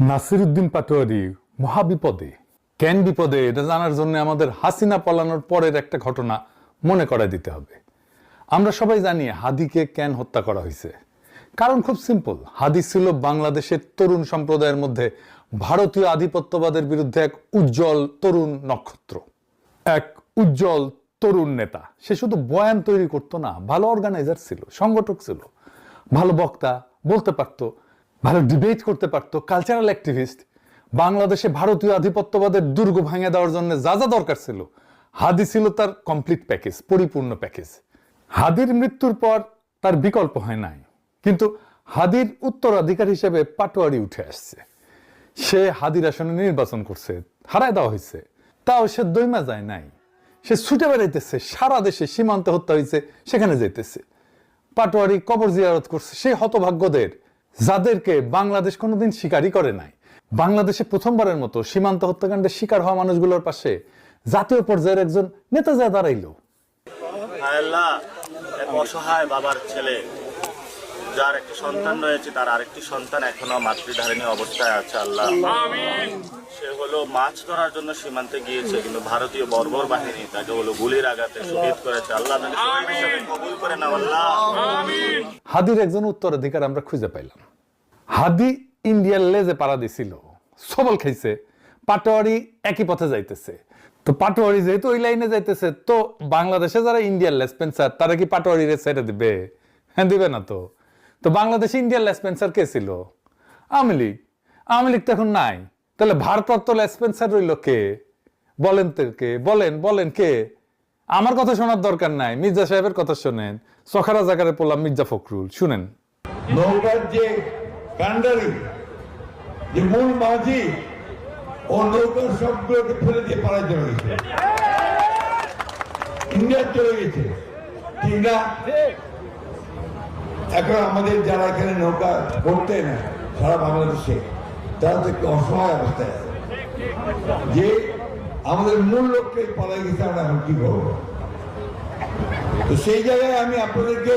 নাসিরউদ্দিন পাটোয়ারি মহাবিপদে। কেন বিপদে এটা জানার জন্য আমাদের হাসিনা পালানোর পরের একটা ঘটনা মনে করায় দিতে হবে। আমরা সবাই জানি হাদিকে কেন হত্যা করা হয়েছে। কারণ খুব সিম্পল, হাদি ছিল বাংলাদেশের তরুণ সম্প্রদায়ের মধ্যে ভারতীয় আধিপত্যবাদের বিরুদ্ধে এক উজ্জ্বল তরুণ নক্ষত্র, এক উজ্জ্বল তরুণ নেতা। সে শুধু বয়ান তৈরি করতো না, ভালো অর্গানাইজার ছিল, সংগঠক ছিল, ভালো বক্তা, বলতে পারতো, ভালো ডিবেট করতে পারতো, কালচারাল অ্যাক্টিভিস্ট। বাংলাদেশে ভারতীয় আধিপত্যবাদের দুর্গ ভাঙে দেওয়ার জন্য যা যা দরকার ছিল, হাদি ছিল তার কমপ্লিট প্যাকেজ, পরিপূর্ণ প্যাকেজ। হাদির মৃত্যুর পর তার বিকল্প হয় নাই, কিন্তু হাদির উত্তরাধিকার হিসেবে পাটোয়ারি উঠে আসছে। সে হাদির আসনে নির্বাচন করছে, হারায় দেওয়া হয়েছে, তাও সে দৈমা যায় নাই। সে ছুটে বেড়াইতেছে, সারা দেশে সীমান্তে হত্যা হয়েছে সেখানে যাইতেছে। পাটোয়ারি কবর জিয়ারত করছে সেই হতভাগ্যদের, যাদেরকে বাংলাদেশ কোনোদিন স্বীকারই করে নাই। বাংলাদেশে প্রথমবারের মতো সীমান্ত হত্যাকাণ্ডের শিকার হওয়া মানুষগুলোর পাশে জাতীয় পর্যায়ের একজন নেতা যা দাঁড়াইলো। আল্লাহ, এক অসহায় বাবার ছেলে যার একটি সন্তান রয়েছে, তার আরেকটি সন্তান এখনো মাতৃধারিণী অবস্থায় আছে। আল্লাহ, সে হলো মাছ ধরার জন্য সীমান্তে গিয়েছে, কিন্তু ভারতীয় বর্বর বাহিনী তাকে হলো গুলির আঘাতে শহীদ করেছে। আল্লাহ তাকে শহীদ হিসেবে কবুল করে নাও। আল্লাহ, হাদির একজন উত্তরাধিকার আমরা খুঁজে পাইলাম। হাদি ইন্ডিয়ার লেজে পাড়া দিছিল, সবল খাইছে। পাটোয়ারি একই পথে যাইতেছে। তো পাটোয়ারি যেহেতু ওই লাইনে যাইতেছে, তো বাংলাদেশে যারা ইন্ডিয়ার লেসপেন্সার তারা কি পাটোয়ারিরে ছেড়ে দিবে? হ্যাঁ, দিবে না। তো বাংলাদেশে ইন্ডিয়ার লেসপেন্সার কে ছিল? আওয়ামী লীগ। আওয়ামী লীগ তো এখন নাই, তাহলে ভারপ্রাপ্ত লেসপেন্সার রইল কে? বলেন তো কে? বলেন কে? আমার কথা শোনার দরকার নাই, মির্জা সাহেবের কথা শোনেন। সখারা জাকারে পড়লাম মির্জা ফখরুল, শুনেন। নৌকার যে কান্ডারি, যে মূল মাঝি, ও নৌকার সবগুলোকে ফেলে দিয়ে পাড়ায় চলে গেছে, ইন্ডিয়া চলে গেছে, ঠিক না? এখন আমাদের যারা এখানে নৌকা পড়তে না সারা বাংলাদেশে, তারা তো একটু অসহায় অবস্থায় আছে, যে আমাদের মূল লোককে পালাই গেছে, আমরা এখন কি করবো? তো সেই জায়গায় আমি আপনাদেরকে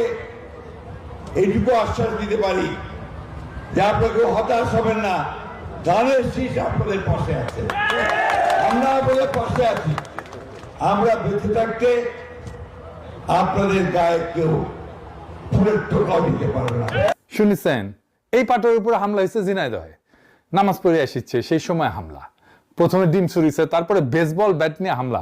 এইটুকু আশ্বাস দিতে পারি যে আপনাকে হতাশ হবেন না। ধানের শীষ আপনাদের পাশে আছে, আমরা আপনাদের পাশে আছি। আমরা বেঁচে থাকতে আপনাদের গায়ে কেউ ফুলের টোকাও দিতে পারবে না। শুনেছেন, এই পাটোয়ারির উপরে হামলা হয়েছে ঝিনাইদহে। নামাজ পড়ে আসিচ্ছে সেই সময় হামলা। প্রথমে ডিম ছুরিছে, তারপরে বেসবল ব্যাট নিয়ে হামলা।